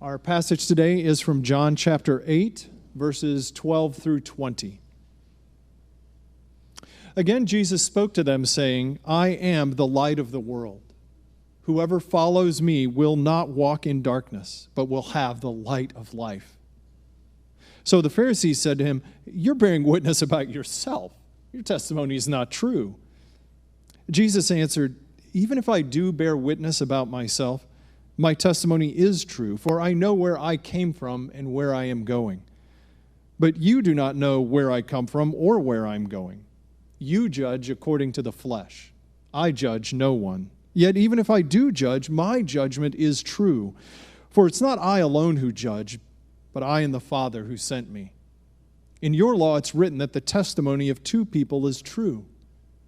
Our passage today is from John chapter 8, verses 12 through 20. Again, Jesus spoke to them, saying, I am the light of the world. Whoever follows me will not walk in darkness, but will have the light of life. So the Pharisees said to him, You're bearing witness about yourself. Your testimony is not true. Jesus answered, Even if I do bear witness about myself, my testimony is true, for I know where I came from and where I am going. But you do not know where I come from or where I'm going. You judge according to the flesh. I judge no one. Yet even if I do judge, my judgment is true. For it's not I alone who judge, but I and the Father who sent me. In your law it's written that the testimony of two people is true.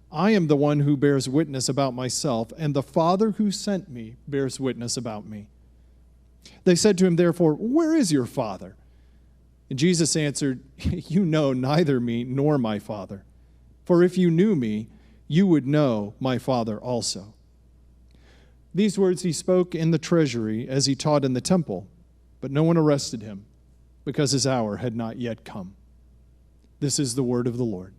I am the one who bears witness about myself, and the Father who sent me bears witness about me. They said to him, therefore, Where is your Father? And Jesus answered, You know neither me nor my Father. For if you knew me, you would know my Father also. These words he spoke in the treasury as he taught in the temple, but no one arrested him, because his hour had not yet come. This is the word of the Lord.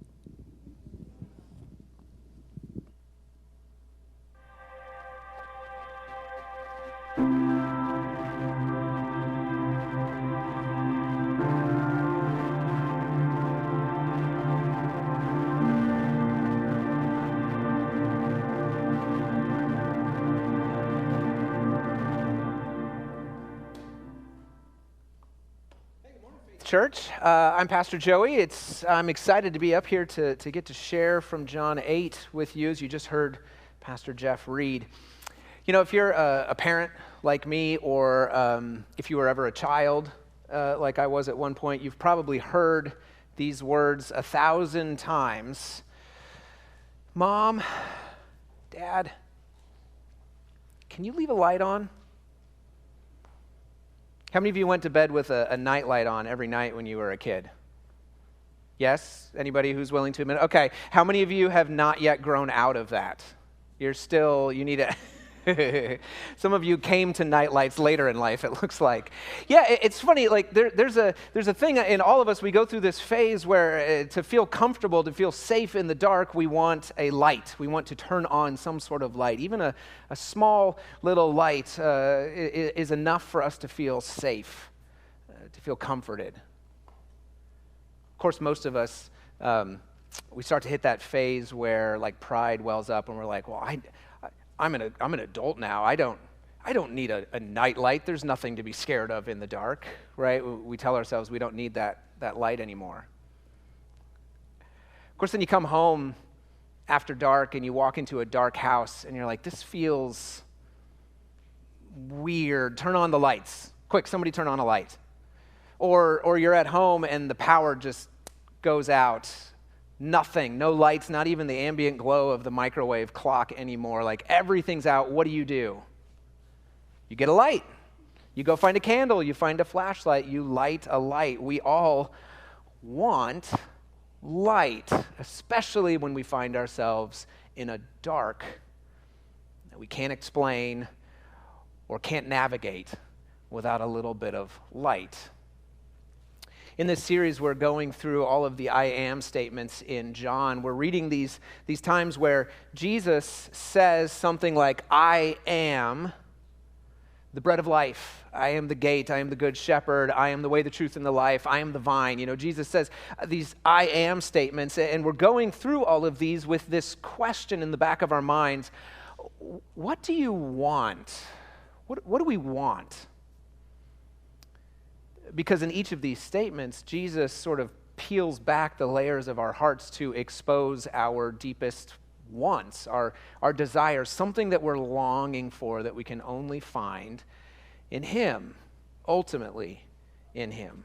Church. I'm Pastor Joey. I'm excited to be up here to get to share from John 8 with you, as you just heard Pastor Jeff read. You know, if you're a parent like me, or if you were ever a child like I was at one point, you've probably heard these words 1,000 times. Mom, Dad, can you leave a light on? How many of you went to bed with a nightlight on every night when you were a kid? Yes? Anybody who's willing to admit? Okay. How many of you have not yet grown out of that? You need a... Some of you came to nightlights later in life, it looks like. Yeah, it's funny, like there's a thing in all of us, we go through this phase where to feel comfortable, to feel safe in the dark, we want a light. We want to turn on some sort of light. Even a small little light is enough for us to feel safe, to feel comforted. Of course, most of us, we start to hit that phase where like pride wells up and we're like, well, I'm an adult now. I don't need a night light. There's nothing to be scared of in the dark, right? We tell ourselves we don't need that light anymore. Of course, then you come home after dark and you walk into a dark house and you're like, this feels weird. Turn on the lights. Quick, somebody turn on a light. Or you're at home and the power just goes out. Nothing, no lights, not even the ambient glow of the microwave clock anymore. Like everything's out. What do? You get a light. You go find a candle. You find a flashlight. You light a light. We all want light, especially when we find ourselves in a dark that we can't explain or can't navigate without a little bit of light. In this series, we're going through all of the I am statements in John. We're reading these times where Jesus says something like, I am the bread of life. I am the gate. I am the good shepherd. I am the way, the truth, and the life. I am the vine. You know, Jesus says these I am statements, and we're going through all of these with this question in the back of our minds. What do you want? What do we want? Because in each of these statements, Jesus sort of peels back the layers of our hearts to expose our deepest wants, our desires, something that we're longing for that we can only find in Him, ultimately in Him.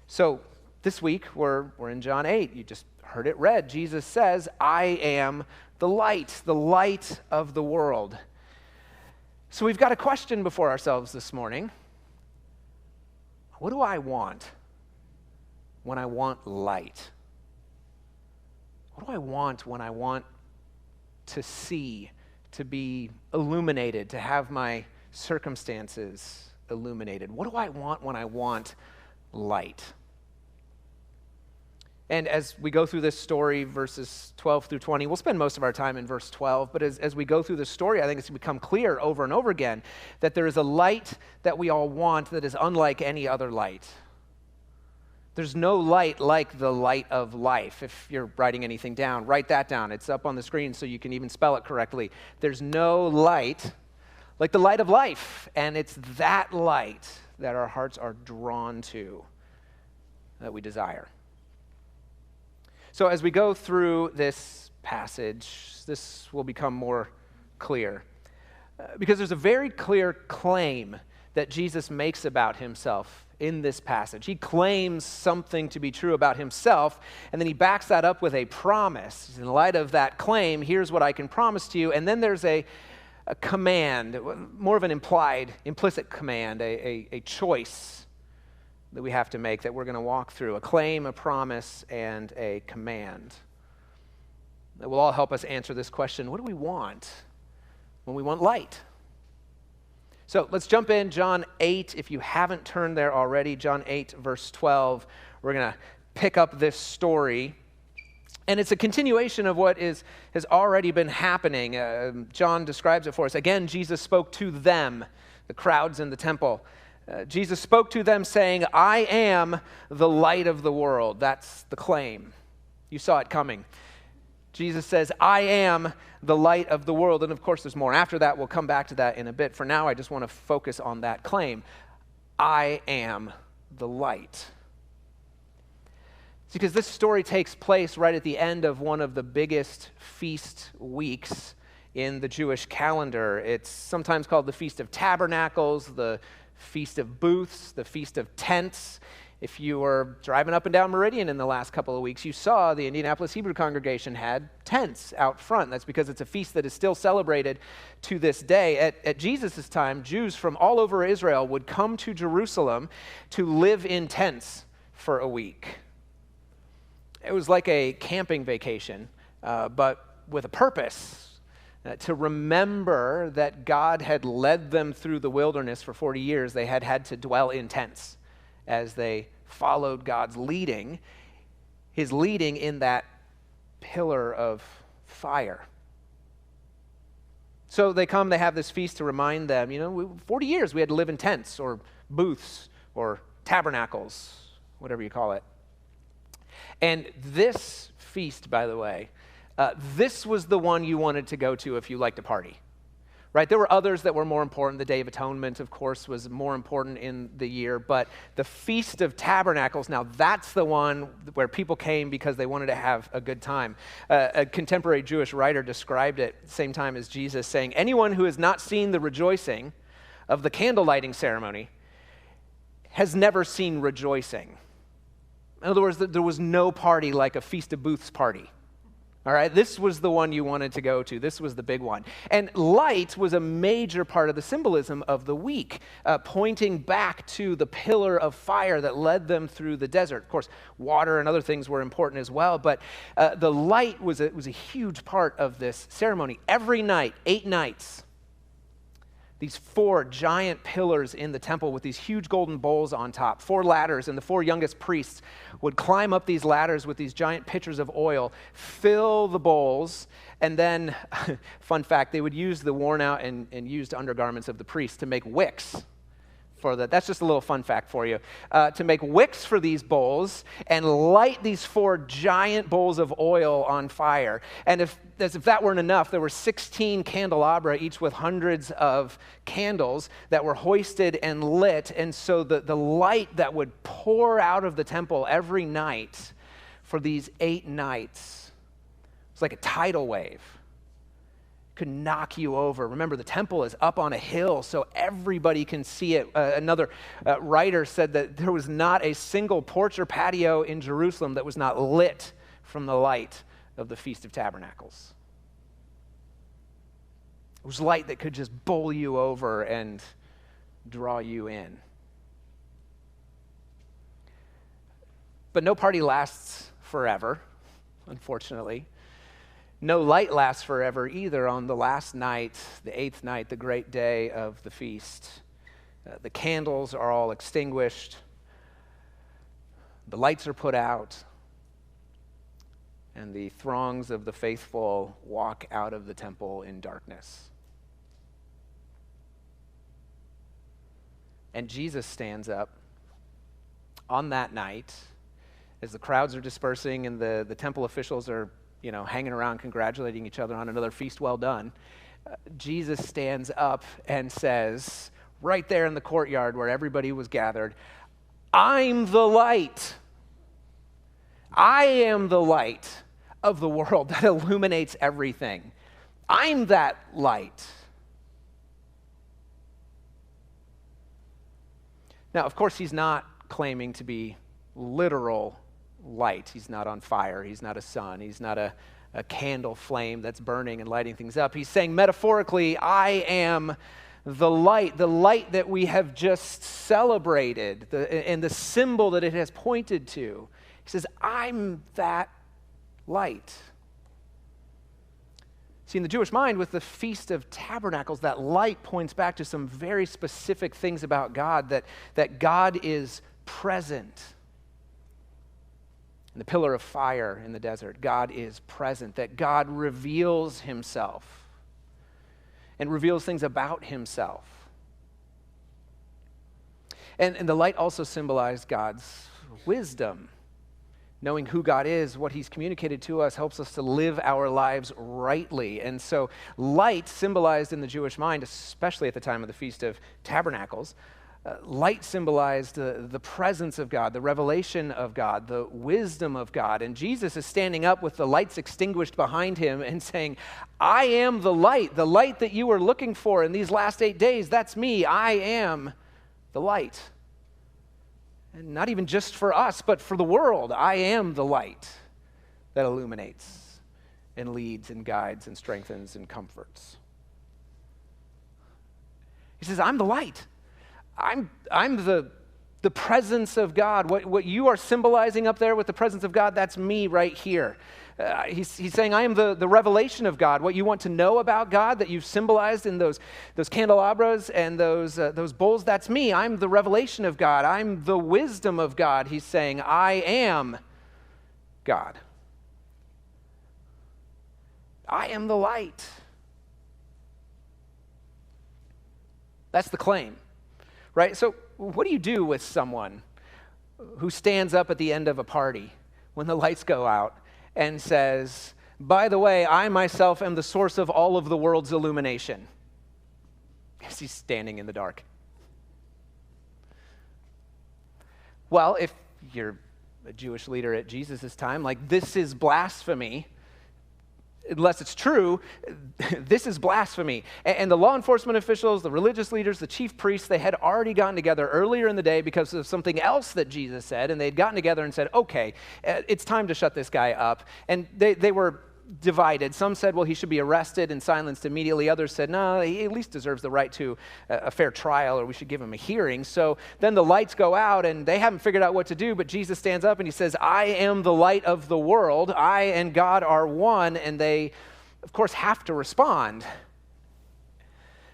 So this week, we're in John 8. You just heard it read. Jesus says, I am the light of the world. So we've got a question before ourselves this morning. What do I want when I want light? What do I want when I want to see, to be illuminated, to have my circumstances illuminated. What do I want when I want light? And as we go through this story, verses 12 through 20, we'll spend most of our time in verse 12, but as we go through this story, I think it's become clear over and over again that there is a light that we all want that is unlike any other light. There's no light like the light of life. If you're writing anything down, write that down. It's up on the screen so you can even spell it correctly. There's no light like the light of life, and it's that light that our hearts are drawn to, that we desire. So as we go through this passage, this will become more clear. Because there's a very clear claim that Jesus makes about himself in this passage. He claims something to be true about himself, and then he backs that up with a promise. In light of that claim, here's what I can promise to you. And then there's a command, more of an implicit command, a choice that we have to make that we're going to walk through. A claim, a promise, and a command that will all help us answer this question: what do we want when we want light? So let's jump in, John 8. If you haven't turned there already, John 8, verse 12, we're going to pick up this story. And it's a continuation of what has already been happening. John describes it for us. Again, Jesus spoke to them, the crowds in the temple. Jesus spoke to them saying, I am the light of the world. That's the claim. You saw it coming. Jesus says, I am the light of the world. And of course, there's more. After that, we'll come back to that in a bit. For now, I just want to focus on that claim. I am the light. It's because this story takes place right at the end of one of the biggest feast weeks in the Jewish calendar. It's sometimes called the Feast of Tabernacles, the Feast of Booths, the Feast of Tents. If you were driving up and down Meridian in the last couple of weeks, you saw the Indianapolis Hebrew congregation had tents out front. That's because it's a feast that is still celebrated to this day. At Jesus' time, Jews from all over Israel would come to Jerusalem to live in tents for a week. It was like a camping vacation, but with a purpose. To remember that God had led them through the wilderness for 40 years, they had had to dwell in tents as they followed God's leading, his leading in that pillar of fire. So they come, they have this feast to remind them, 40 years we had to live in tents or booths or tabernacles, whatever you call it. And this feast, by the way, this was the one you wanted to go to if you liked to party, right? There were others that were more important. The Day of Atonement, of course, was more important in the year, but the Feast of Tabernacles, now that's the one where people came because they wanted to have a good time. A contemporary Jewish writer described it same time as Jesus, saying, anyone who has not seen the rejoicing of the candle lighting ceremony has never seen rejoicing. In other words, there was no party like a Feast of Booths party. All right, this was the one you wanted to go to. This was the big one. And light was a major part of the symbolism of the week, pointing back to the pillar of fire that led them through the desert. Of course, water and other things were important as well, but the light was a huge part of this ceremony. Every night, 8 nights, these 4 giant pillars in the temple with these huge golden bowls on top, 4 ladders, and the 4 youngest priests would climb up these ladders with these giant pitchers of oil, fill the bowls, and then, fun fact, they would use the worn out and used undergarments of the priests to make wicks for that. That's just a little fun fact for you. To make wicks for these bowls and light these 4 giant bowls of oil on fire. And as if that weren't enough, there were 16 candelabra, each with hundreds of candles that were hoisted and lit. And so the light that would pour out of the temple every night for these 8 nights was like a tidal wave. Could knock you over. Remember, the temple is up on a hill, so everybody can see it. Another writer said that there was not a single porch or patio in Jerusalem that was not lit from the light of the Feast of Tabernacles. It was light that could just bowl you over and draw you in. But no party lasts forever, unfortunately. No light lasts forever either. On the last night, the 8th night, the great day of the feast, The candles are all extinguished. The lights are put out. And the throngs of the faithful walk out of the temple in darkness. And Jesus stands up on that night as the crowds are dispersing and the temple officials are, hanging around congratulating each other on another feast well done. Jesus stands up and says, right there in the courtyard where everybody was gathered, I'm the light. I am the light of the world that illuminates everything. I'm that light. Now, of course, he's not claiming to be literal light. He's not on fire. He's not a sun. He's not a candle flame that's burning and lighting things up. He's saying metaphorically, I am the light that we have just celebrated, and the symbol that it has pointed to. He says, I'm that light. See, in the Jewish mind, with the Feast of Tabernacles, that light points back to some very specific things about God, that God is present. In the pillar of fire in the desert, God is present, that God reveals himself and reveals things about himself. And the light also symbolized God's wisdom. Knowing who God is, what he's communicated to us, helps us to live our lives rightly. And so light symbolized in the Jewish mind, especially at the time of the Feast of Tabernacles, light symbolized the presence of God, the revelation of God, the wisdom of God. And Jesus is standing up with the lights extinguished behind him and saying, I am the light that you were looking for in these last 8 days. That's me. I am the light. And not even just for us, but for the world. I am the light that illuminates and leads and guides and strengthens and comforts. He says, I'm the light. I'm the presence of God. What you are symbolizing up there with the presence of God, that's me right here. He's saying, I am the revelation of God. What you want to know about God that you've symbolized in those candelabras and those bowls, that's me. I'm the revelation of God. I'm the wisdom of God. He's saying, I am God. I am the light. That's the claim, right? So what do you do with someone who stands up at the end of a party when the lights go out and says, by the way, I myself am the source of all of the world's illumination? As he's standing in the dark. Well, if you're a Jewish leader at Jesus' time, this is blasphemy. Unless it's true, this is blasphemy. And the law enforcement officials, the religious leaders, the chief priests, they had already gotten together earlier in the day because of something else that Jesus said, and they'd gotten together and said, okay, it's time to shut this guy up. And they were divided. Some said, well, he should be arrested and silenced immediately. Others said, no, he at least deserves the right to a fair trial, or we should give him a hearing. So then the lights go out, and they haven't figured out what to do, but Jesus stands up and he says, I am the light of the world. I and God are one, and they, of course, have to respond. I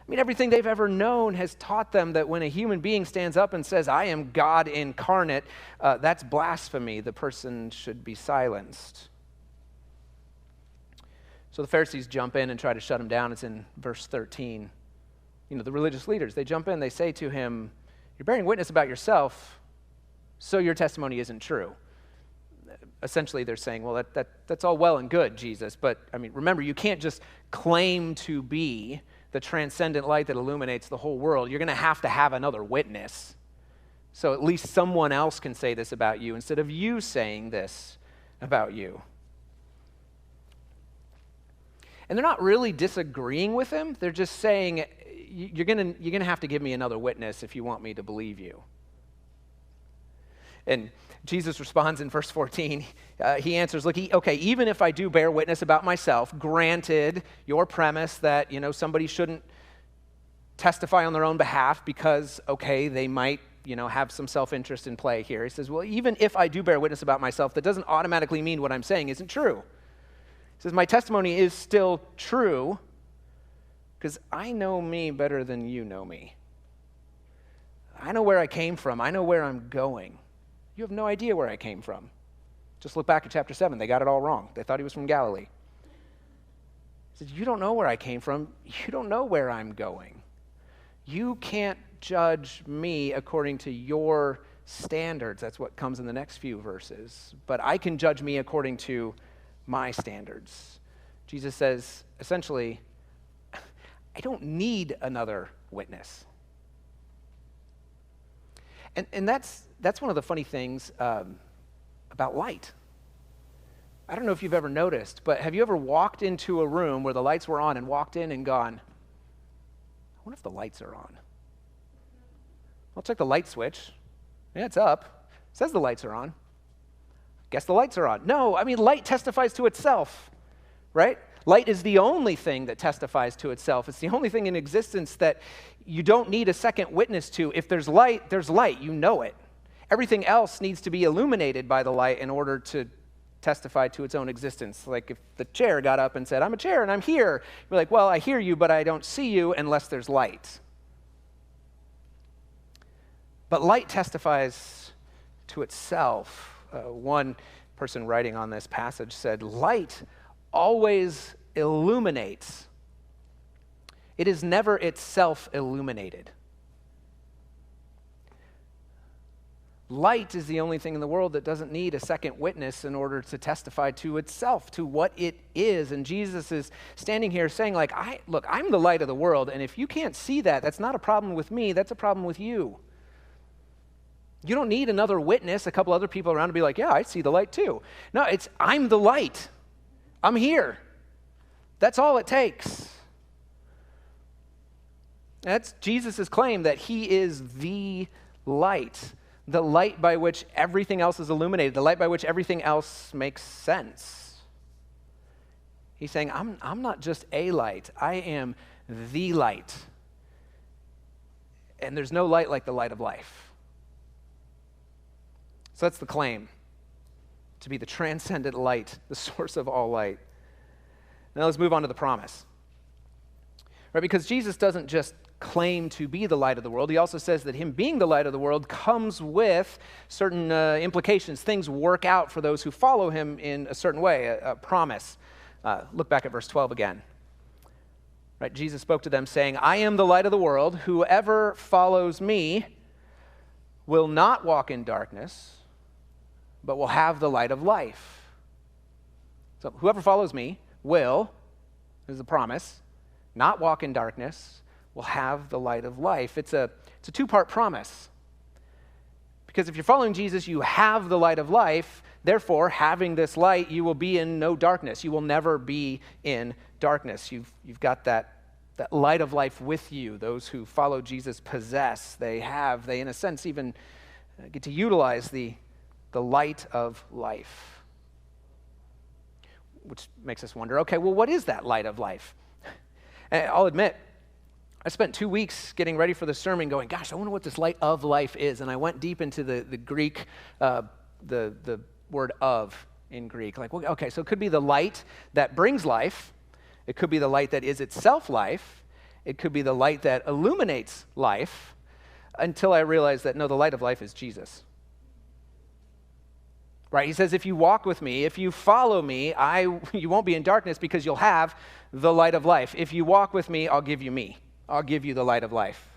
mean, everything they've ever known has taught them that when a human being stands up and says, I am God incarnate, that's blasphemy. The person should be silenced. So the Pharisees jump in and try to shut him down. It's in verse 13. The religious leaders, they jump in, they say to him, you're bearing witness about yourself, so your testimony isn't true. Essentially, they're saying, well, that's all well and good, Jesus, but remember, you can't just claim to be the transcendent light that illuminates the whole world. You're going to have another witness. So at least someone else can say this about you instead of you saying this about you. And they're not really disagreeing with him. They're just saying, you're gonna have to give me another witness if you want me to believe you. And Jesus responds in verse 14. He answers, look, even if I do bear witness about myself, granted your premise that, somebody shouldn't testify on their own behalf because, they might, have some self-interest in play here. He says, well, even if I do bear witness about myself, that doesn't automatically mean what I'm saying isn't true. He says, my testimony is still true because I know me better than you know me. know where I came from. I know where I'm going. You have no idea where I came from. Just look back at chapter 7. They got it all wrong. They thought he was from Galilee. He said, you don't know where I came from. You don't know where I'm going. You can't judge me according to your standards. That's what comes in the next few verses. But I can judge me according to my standards. Jesus says, essentially, I don't need another witness. And that's one of the funny things about light. I don't know if you've ever noticed, but have you ever walked into a room where the lights were on and walked in and gone, I wonder if the lights are on? I'll check the light switch. Yeah, it's up. It says the lights are on. Guess the lights are on. No, I mean, light testifies to itself, right? Light is the only thing that testifies to itself. It's the only thing in existence that you don't need a second witness to. If there's light, there's light. You know it. Everything else needs to be illuminated by the light in order to testify to its own existence. Like if the chair got up and said, I'm a chair and I'm here. You're like, well, I hear you, but I don't see you unless there's light. But light testifies to itself. One person writing on this passage said, light always illuminates. It is never itself illuminated. Light is the only thing in the world that doesn't need a second witness in order to testify to itself, to what it is. And Jesus is standing here saying, like, look, I'm the light of the world, and if you can't see that, that's not a problem with me, that's a problem with you. You don't need another witness, a couple other people around to be like, yeah, I see the light too. No, I'm the light. I'm here. That's all it takes. That's Jesus' claim that he is the light by which everything else is illuminated, the light by which everything else makes sense. He's saying, I'm not just a light, I am the light. And there's no light like the light of life. So that's the claim, to be the transcendent light, the source of all light. Now let's move on to the promise. Right, because Jesus doesn't just claim to be the light of the world. He also says that him being the light of the world comes with certain implications. Things work out for those who follow him in a certain way, a promise. Look back at verse 12 again. Right, Jesus spoke to them saying, I am the light of the world. Whoever follows me will not walk in darkness, but will have the light of life. So whoever follows me will, this is a promise, not walk in darkness, will have the light of life. It's a two-part promise. Because if you're following Jesus, you have the light of life. Therefore, having this light, you will be in no darkness. You will never be in darkness. You've got that light of life with you. Those who follow Jesus possess. They in a sense even get to utilize the light of life. Which makes us wonder, okay, well, what is that light of life? And I'll admit, I spent 2 weeks getting ready for the sermon going, gosh, I wonder what this light of life is. And I went deep into the Greek, the word of in Greek. Like, well, okay, so it could be the light that brings life. It could be the light that is itself life. It could be the light that illuminates life, until I realized that, no, the light of life is Jesus. Right? He says, if you walk with me, if you follow me, you won't be in darkness because you'll have the light of life. If you walk with me, I'll give you me. I'll give you the light of life.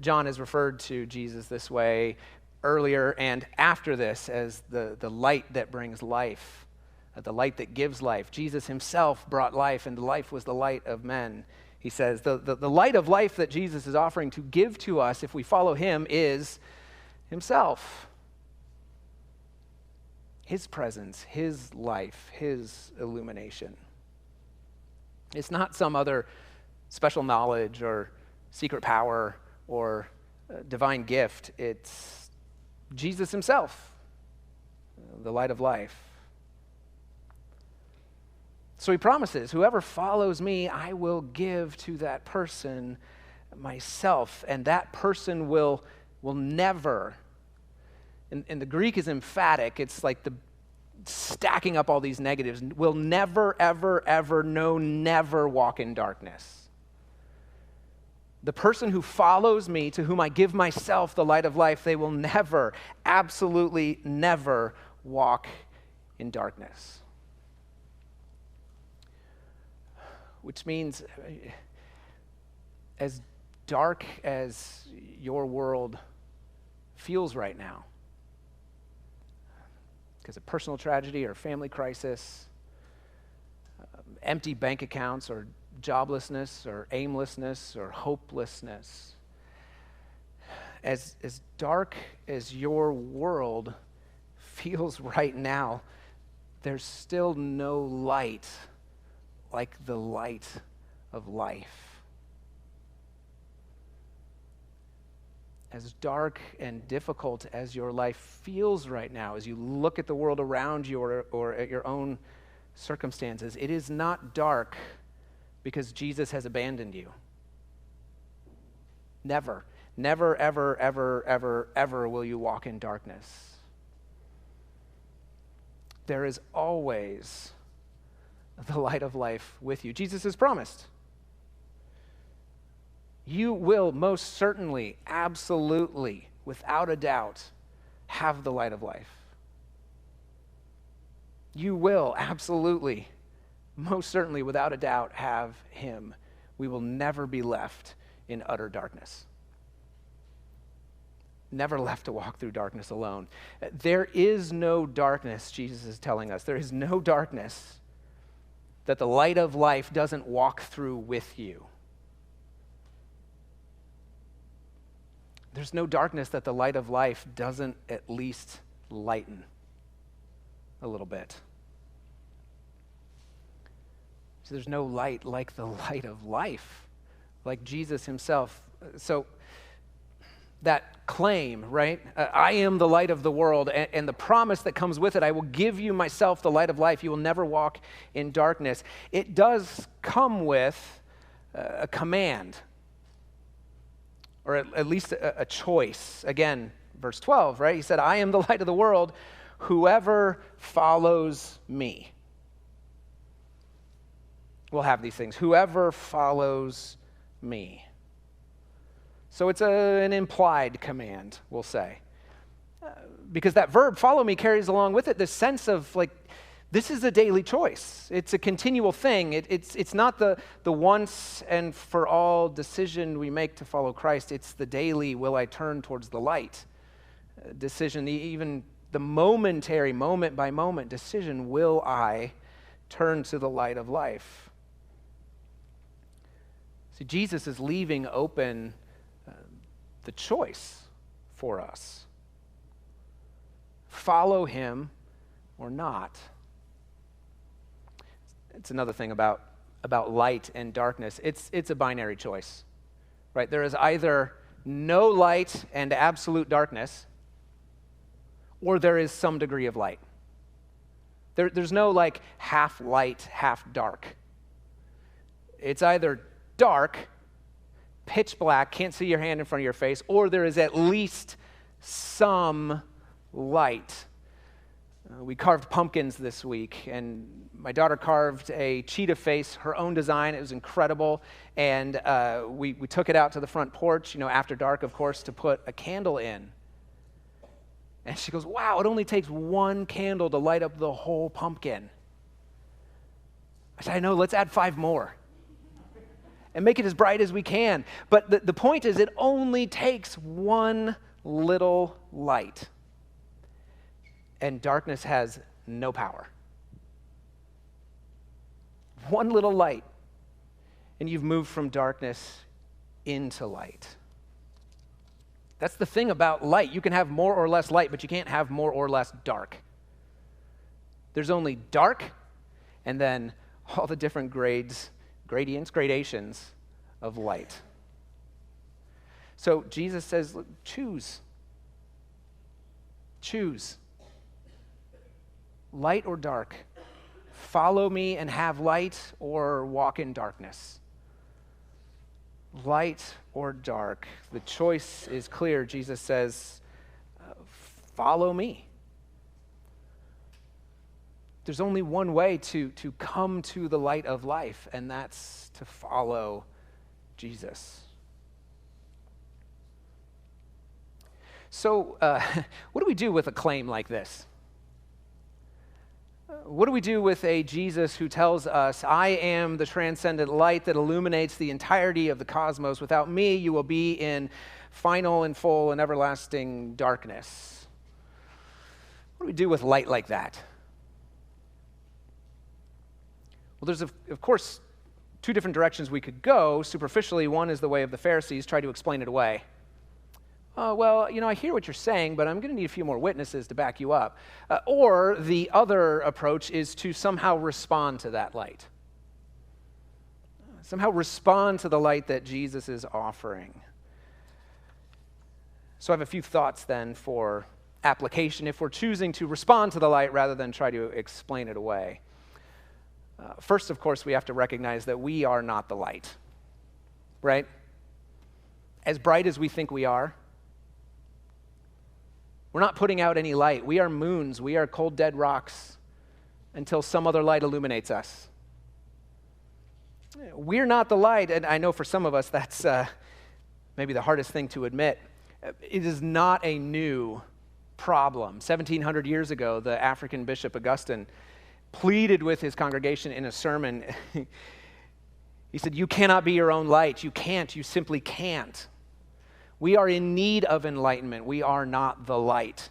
John has referred to Jesus this way earlier and after this as the light that brings life, the light that gives life. Jesus himself brought life, and the life was the light of men. He says the light of life that Jesus is offering to give to us if we follow him is himself. His presence, his life, his illumination. It's not some other special knowledge or secret power or divine gift. It's Jesus himself, the light of life. So he promises, whoever follows me, I will give to that person myself, and that person will never, and the Greek is emphatic, it's like the stacking up all these negatives, will never, ever, ever, no, never walk in darkness. The person who follows me, to whom I give myself the light of life, they will never, absolutely never walk in darkness. Which means, as dark as your world feels right now, because of personal tragedy or family crisis, empty bank accounts or joblessness or aimlessness or hopelessness, as dark as your world feels right now, there's still no light like the light of life. As dark and difficult as your life feels right now, as you look at the world around you or at your own circumstances, it is not dark because Jesus has abandoned you. Never, never, ever, ever, ever, ever will you walk in darkness. There is always the light of life with you. Jesus has promised. You will most certainly, absolutely, without a doubt, have the light of life. You will absolutely, most certainly, without a doubt, have him. We will never be left in utter darkness. Never left to walk through darkness alone. There is no darkness, Jesus is telling us. There is no darkness that the light of life doesn't walk through with you. There's no darkness that the light of life doesn't at least lighten a little bit. So there's no light like the light of life, like Jesus himself. So that claim, right? I am the light of the world, and the promise that comes with it, I will give you myself the light of life. You will never walk in darkness. It does come with a command, or at least a choice. Again, verse 12, right? He said, I am the light of the world. Whoever follows me will have these things. Whoever follows me. So it's an implied command, we'll say. Because that verb, follow me, carries along with it this sense of, like, this is a daily choice. It's a continual thing. It's not the once and for all decision we make to follow Christ. It's the daily, will I turn towards the light decision, even the momentary, moment by moment decision, will I turn to the light of life? See, Jesus is leaving open the choice for us. Follow him or not. It's another thing about light and darkness. It's a binary choice, right? There is either no light and absolute darkness, or there is some degree of light. There's no like half light, half dark. It's either dark, pitch black, can't see your hand in front of your face, or there is at least some light. We carved pumpkins this week, and my daughter carved a cheetah face, her own design. It was incredible, and we took it out to the front porch, after dark, of course, to put a candle in. And she goes, wow, it only takes one candle to light up the whole pumpkin. I said, I know, let's add 5 more. And make it as bright as we can. But the point is, it only takes one little light. And darkness has no power. One little light, and you've moved from darkness into light. That's the thing about light. You can have more or less light, but you can't have more or less dark. There's only dark, and then all the different gradations of light. So Jesus says, look, choose. Choose. Light or dark. Follow me and have light, or walk in darkness. Light or dark. The choice is clear. Jesus says, follow me. There's only one way to come to the light of life, and that's to follow Jesus. So, what do we do with a claim like this? What do we do with a Jesus who tells us, I am the transcendent light that illuminates the entirety of the cosmos. Without me, you will be in final and full and everlasting darkness? What do we do with light like that? Well, there's, of course, two different directions we could go. Superficially, one is the way of the Pharisees, try to explain it away. Well, I hear what you're saying, but I'm going to need a few more witnesses to back you up. Or the other approach is to somehow respond to that light. Somehow respond to the light that Jesus is offering. So I have a few thoughts then for application if we're choosing to respond to the light rather than try to explain it away. First, of course, we have to recognize that we are not the light, right? As bright as we think we are, we're not putting out any light. We are moons. We are cold, dead rocks until some other light illuminates us. We're not the light, and I know for some of us that's maybe the hardest thing to admit. It is not a new problem. 1700 years ago, the African bishop Augustine pleaded with his congregation in a sermon. He said, you cannot be your own light. You can't. You simply can't. We are in need of enlightenment. We are not the light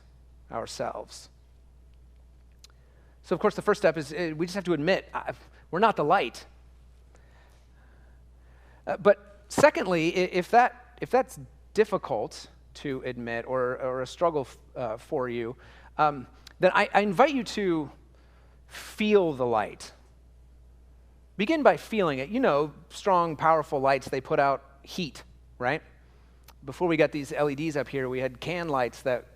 ourselves. So, of course, the first step is we just have to admit we're not the light. But secondly, if that's difficult to admit or a struggle for you, then I invite you to feel the light. Begin by feeling it. Strong, powerful lights, they put out heat, right? Before we got these LEDs up here, we had can lights that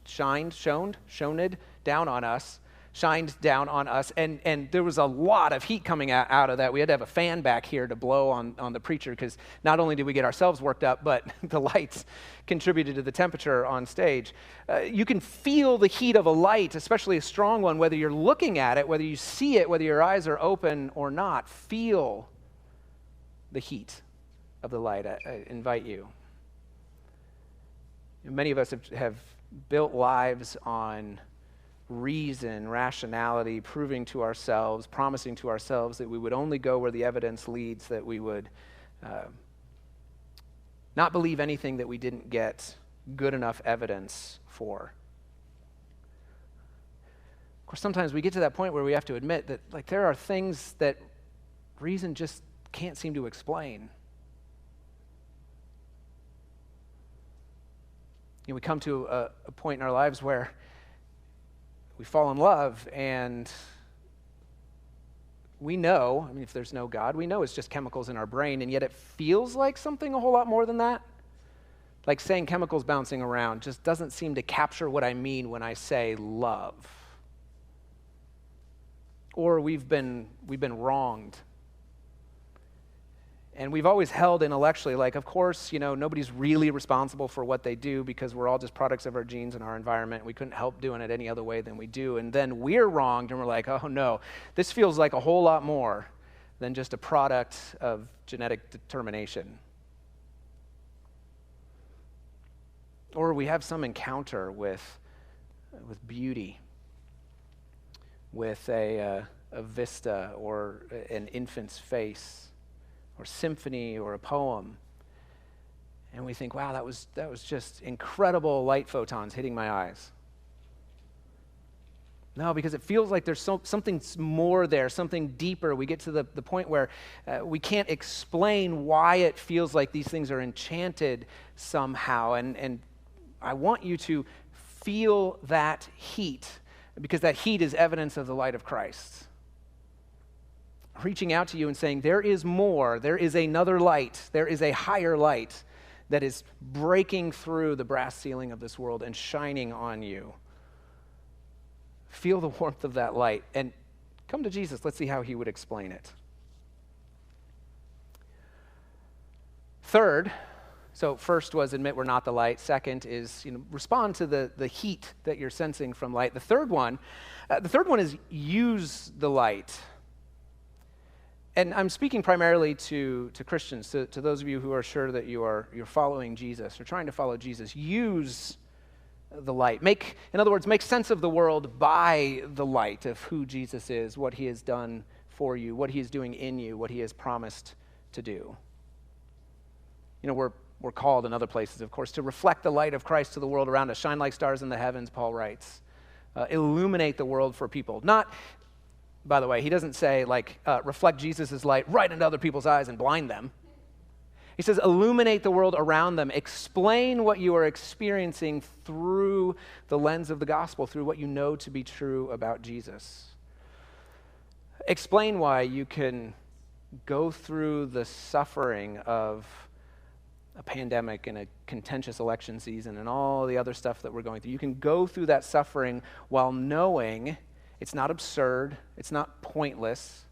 shined down on us, and there was a lot of heat coming out of that. We had to have a fan back here to blow on the preacher because not only did we get ourselves worked up, but the lights contributed to the temperature on stage. You can feel the heat of a light, especially a strong one, whether you're looking at it, whether you see it, whether your eyes are open or not. Feel the heat of the light. I invite you. Many of us have built lives on reason, rationality, proving to ourselves, promising to ourselves that we would only go where the evidence leads, that we would not believe anything that we didn't get good enough evidence for. Of course, sometimes we get to that point where we have to admit that there are things that reason just can't seem to explain. We come to a point in our lives where we fall in love and we know, if there's no God, we know it's just chemicals in our brain, and yet it feels like something a whole lot more than that. Like saying chemicals bouncing around just doesn't seem to capture what I mean when I say love. Or we've been wronged. And we've always held intellectually, of course, nobody's really responsible for what they do because we're all just products of our genes and our environment. We couldn't help doing it any other way than we do. And then we're wronged and we're like, oh no, this feels like a whole lot more than just a product of genetic determination. Or we have some encounter with beauty, with a vista or an infant's face, or symphony, or a poem, and we think, wow, that was just incredible light photons hitting my eyes. No, because it feels like there's something more there, something deeper. We get to the point where we can't explain why it feels like these things are enchanted somehow, and I want you to feel that heat, because that heat is evidence of the light of Christ. Reaching out to you and saying, there is more, there is another light, there is a higher light that is breaking through the brass ceiling of this world and shining on you. Feel the warmth of that light and come to Jesus. Let's see how he would explain it. Third, so first was admit we're not the light. Second is respond to the heat that you're sensing from light. The third one is use the light. And I'm speaking primarily to Christians, to those of you who are sure that you're following Jesus or trying to follow Jesus. Use the light. In other words, make sense of the world by the light of who Jesus is, what he has done for you, what he is doing in you, what he has promised to do. You know, we're called in other places, of course, to reflect the light of Christ to the world around us. Shine like stars in the heavens, Paul writes. Illuminate the world for people. Not, by the way, he doesn't say, reflect Jesus' light right into other people's eyes and blind them. He says, illuminate the world around them. Explain what you are experiencing through the lens of the gospel, through what you know to be true about Jesus. Explain why you can go through the suffering of a pandemic and a contentious election season and all the other stuff that we're going through. You can go through that suffering while knowing it's not absurd, it's not pointless,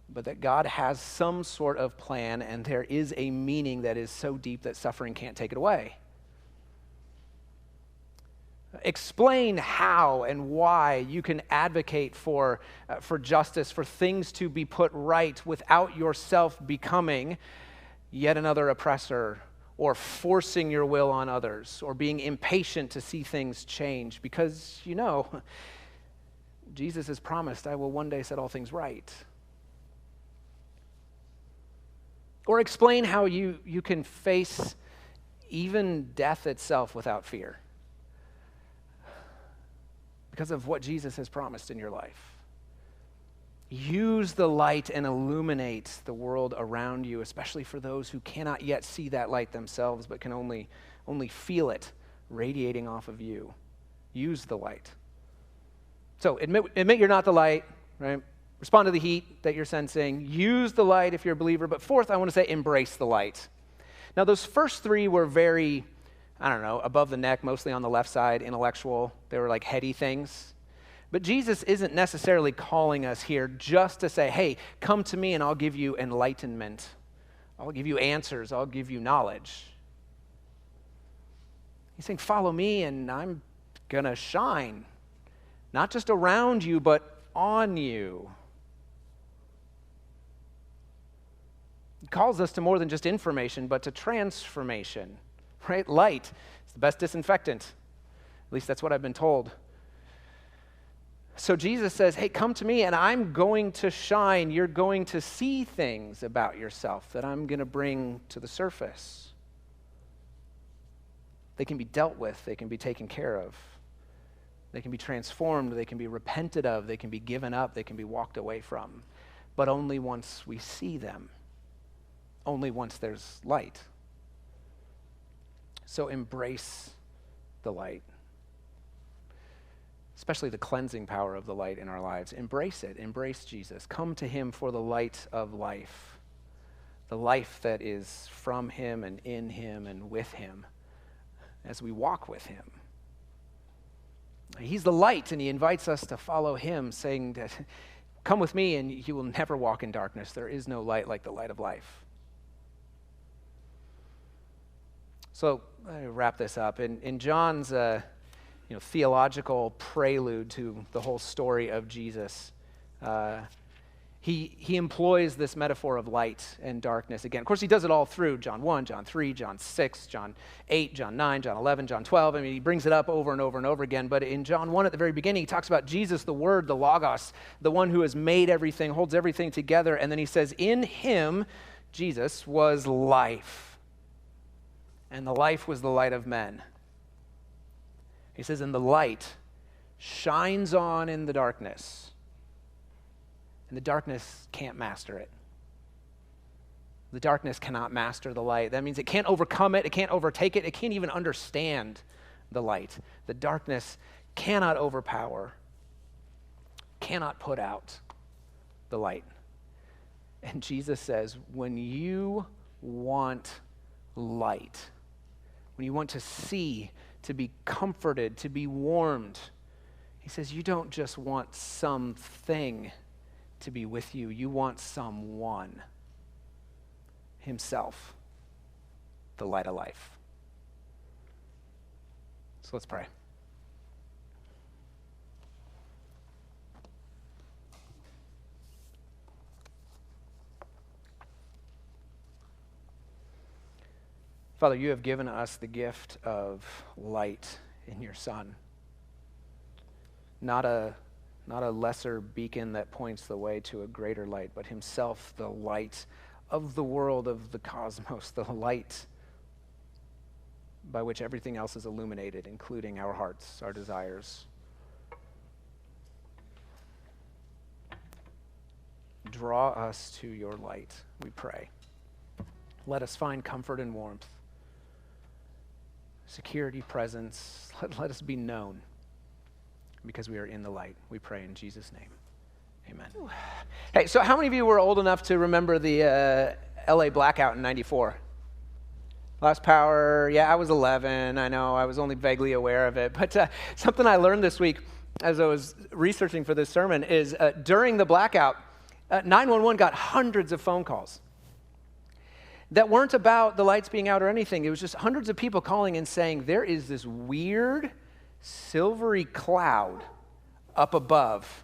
but that God has some sort of plan and there is a meaning that is so deep that suffering can't take it away. Explain how and why you can advocate for justice, for things to be put right without yourself becoming yet another oppressor or forcing your will on others or being impatient to see things change because, you know, Jesus has promised, I will one day set all things right. Or explain how you can face even death itself without fear because of what Jesus has promised in your life. Use the light and illuminate the world around you, especially for those who cannot yet see that light themselves but can only feel it radiating off of you. Use the light. So admit you're not the light, right? Respond to the heat that you're sensing. Use the light if you're a believer. But fourth, I want to say embrace the light. Now, those first three were very, above the neck, mostly on the left side, intellectual. They were like heady things. But Jesus isn't necessarily calling us here just to say, hey, come to me and I'll give you enlightenment. I'll give you answers. I'll give you knowledge. He's saying, follow me and I'm going to shine. Not just around you, but on you. He calls us to more than just information, but to transformation, right? Light is the best disinfectant. At least that's what I've been told. So Jesus says, hey, come to me and I'm going to shine. You're going to see things about yourself that I'm going to bring to the surface. They can be dealt with. They can be taken care of. They can be transformed. They can be repented of. They can be given up. They can be walked away from. But only once we see them. Only once there's light. So embrace the light. Especially the cleansing power of the light in our lives. Embrace it. Embrace Jesus. Come to him for the light of life. The life that is from him and in him and with him as we walk with him. He's the light and he invites us to follow him, saying that, come with me and you will never walk in darkness. There is no light like the light of life. So I wrap this up. In John's theological prelude to the whole story of Jesus, he employs this metaphor of light and darkness again. Of course, he does it all through John 1, John 3, John 6, John 8, John 9, John 11, John 12. I mean, he brings it up over and over and over again. But in John 1 at the very beginning, he talks about Jesus, the Word, the Logos, the one who has made everything, holds everything together. And then he says, in him, Jesus, was life. And the life was the light of men. He says, and the light shines on in the darkness. And the darkness can't master it. The darkness cannot master the light. That means it can't overcome it. It can't overtake it. It can't even understand the light. The darkness cannot overpower, cannot put out the light. And Jesus says, when you want light, when you want to see, to be comforted, to be warmed, he says, you don't just want something to be with you. You want someone, himself, the light of life. So let's pray. Father, you have given us the gift of light in your Son. Not a lesser beacon that points the way to a greater light, but himself, the light of the world, of the cosmos, the light by which everything else is illuminated, including our hearts, our desires. Draw us to your light, we pray. Let us find comfort and warmth, security, presence. Let us be known because we are in the light. We pray in Jesus' name. Amen. Hey, so how many of you were old enough to remember the LA blackout in 94? Last power, yeah, I was 11. I know, I was only vaguely aware of it. But something I learned this week as I was researching for this sermon is during the blackout, 911 got hundreds of phone calls that weren't about the lights being out or anything. It was just hundreds of people calling and saying, there is this weird silvery cloud up above.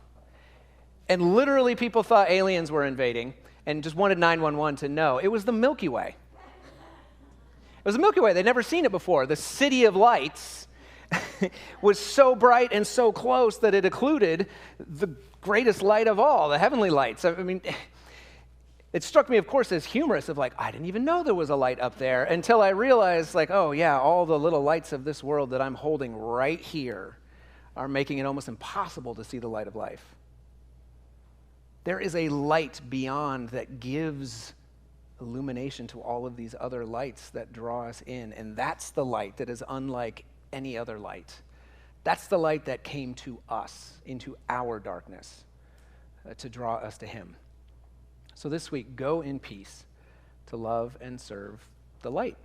And literally people thought aliens were invading and just wanted 911 to know. It was the Milky Way. It was the Milky Way. They'd never seen it before. The city of lights was so bright and so close that it occluded the greatest light of all, the heavenly lights. I mean, it struck me, of course, as humorous of like, I didn't even know there was a light up there until I realized like, oh yeah, all the little lights of this world that I'm holding right here are making it almost impossible to see the light of life. There is a light beyond that gives illumination to all of these other lights that draw us in, and that's the light that is unlike any other light. That's the light that came to us, into our darkness, to draw us to him. So this week, go in peace to love and serve the light.